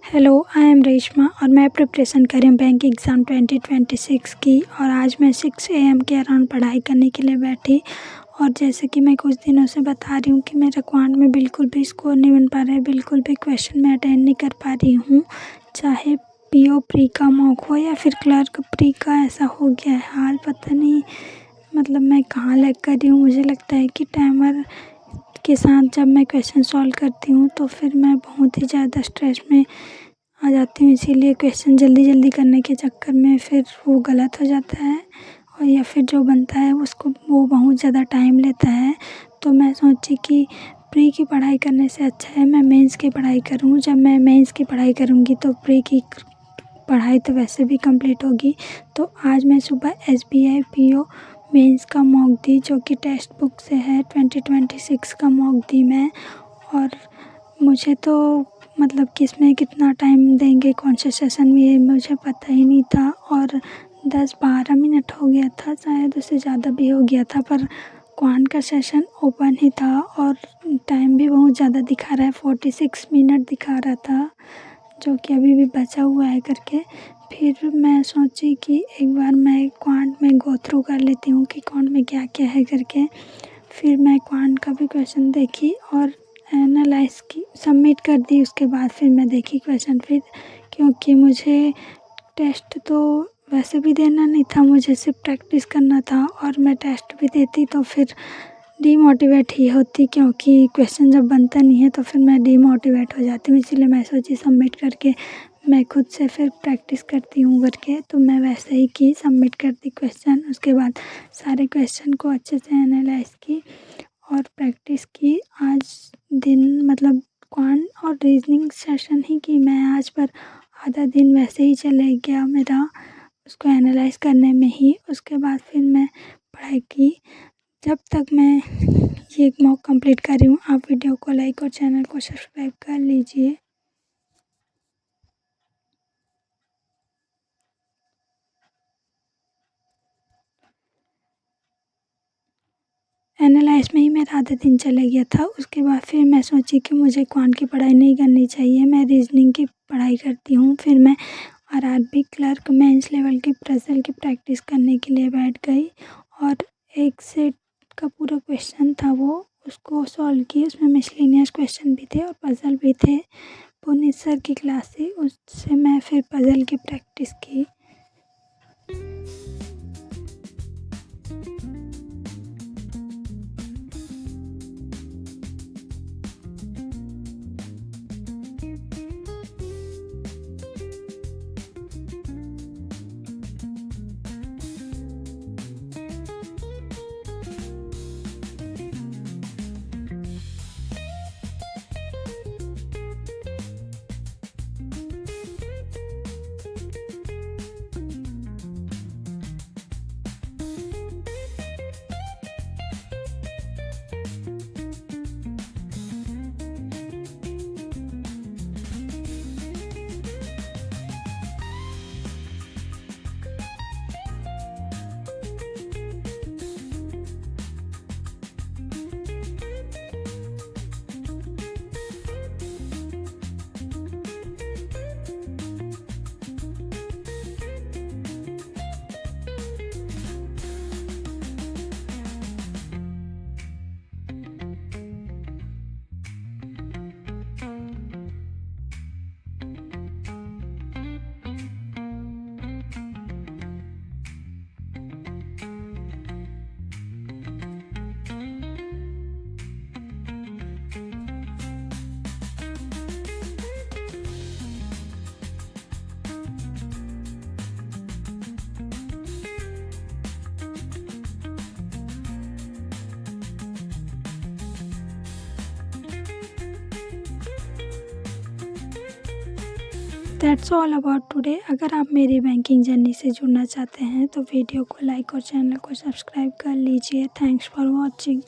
Hello, I am Reshma और मैं preparation कर रही हूँ बैंक एग्ज़ाम 2026 की। और आज मैं 6 AM के अराउंड पढ़ाई करने के लिए बैठी। और जैसे कि मैं कुछ दिनों से बता रही हूँ कि मेरा क्वांट में बिल्कुल भी स्कोर नहीं बन पा रहा है, बिल्कुल भी क्वेश्चन मैं अटेंड नहीं कर पा रही हूँ। चाहे पीओ प्री का मॉक हो या फिर क्लर्क प्री का, ऐसा हो गया है हाल। पता नहीं मतलब मैं कहाँ लैग कर रही हूँ। मुझे लगता है कि टाइमर के साथ जब मैं क्वेश्चन सॉल्व करती हूँ तो फिर मैं बहुत ही ज़्यादा स्ट्रेस में आ जाती हूँ, इसीलिए क्वेश्चन जल्दी जल्दी करने के चक्कर में फिर वो गलत हो जाता है और या फिर जो बनता है उसको वो बहुत ज़्यादा टाइम लेता है। तो मैं सोची कि प्री की पढ़ाई करने से अच्छा है मैं मेंस की पढ़ाई करूँ। जब मैं मेंस की पढ़ाई करूँगी तो प्री की पढ़ाई तो वैसे भी कंप्लीट होगी। तो आज मैं सुबह SBI PO मेंस का मॉक दी, जो कि टेक्स्ट बुक से है। 2026 का मॉक दी मैं। और मुझे तो मतलब किसमें कितना टाइम देंगे, कौन से सेशन में, ये मुझे पता ही नहीं था। और 10-12 मिनट हो गया था, शायद उससे ज़्यादा भी हो गया था, पर क्वांट का सेशन ओपन ही था और टाइम भी बहुत ज़्यादा दिखा रहा है, 46 मिनट दिखा रहा था, जो कि अभी भी बचा हुआ है करके। फिर मैं सोची कि एक बार मैं क्वांट में गो थ्रू कर लेती हूँ कि क्वांट में क्या क्या है करके। फिर मैं क्वांट का भी क्वेश्चन देखी और एनालाइज की, सबमिट कर दी। उसके बाद फिर मैं देखी क्वेश्चन, फिर क्योंकि मुझे टेस्ट तो वैसे भी देना नहीं था, मुझे सिर्फ प्रैक्टिस करना था। और मैं टेस्ट भी देती तो फिर डीमोटिवेट ही होती, क्योंकि क्वेश्चन जब बनता नहीं है तो फिर मैं डीमोटिवेट हो जाती हूँ। इसीलिए मैं सोची सबमिट करके मैं खुद से फिर प्रैक्टिस करती हूँ करके। तो मैं वैसे ही की, सबमिट कर दी क्वेश्चन। उसके बाद सारे क्वेश्चन को अच्छे से एनालाइज की और प्रैक्टिस की। आज दिन मतलब क्वांट और रीजनिंग सेशन ही की मैं आज, पर आधा दिन वैसे ही चले गया मेरा उसको एनालाइज करने में ही। उसके बाद फिर मैं पढ़ाई की। जब तक मैं ये मॉक कंप्लीट कर रही हूँ, आप वीडियो को लाइक और चैनल को सब्सक्राइब कर लीजिए। एनालाइज में ही मेरा आधा दिन चला गया था। उसके बाद फिर मैं सोची कि मुझे क्वांट की पढ़ाई नहीं करनी चाहिए, मैं रीजनिंग की पढ़ाई करती हूँ। फिर मैं RRB क्लर्क मेंस लेवल की पजल की प्रैक्टिस करने के लिए बैठ गई और एक सेट का पूरा क्वेश्चन था वो, उसको सॉल्व की। उसमें मिसलेनियस क्वेश्चन भी थे और पज़ल भी थे। पुनीत सर की क्लास से, उससे मैं फिर पज़ल की प्रैक्टिस की। That's all about today. अगर आप मेरी बैंकिंग जर्नी से जुड़ना चाहते हैं तो वीडियो को लाइक और चैनल को सब्सक्राइब कर लीजिए। Thanks for watching.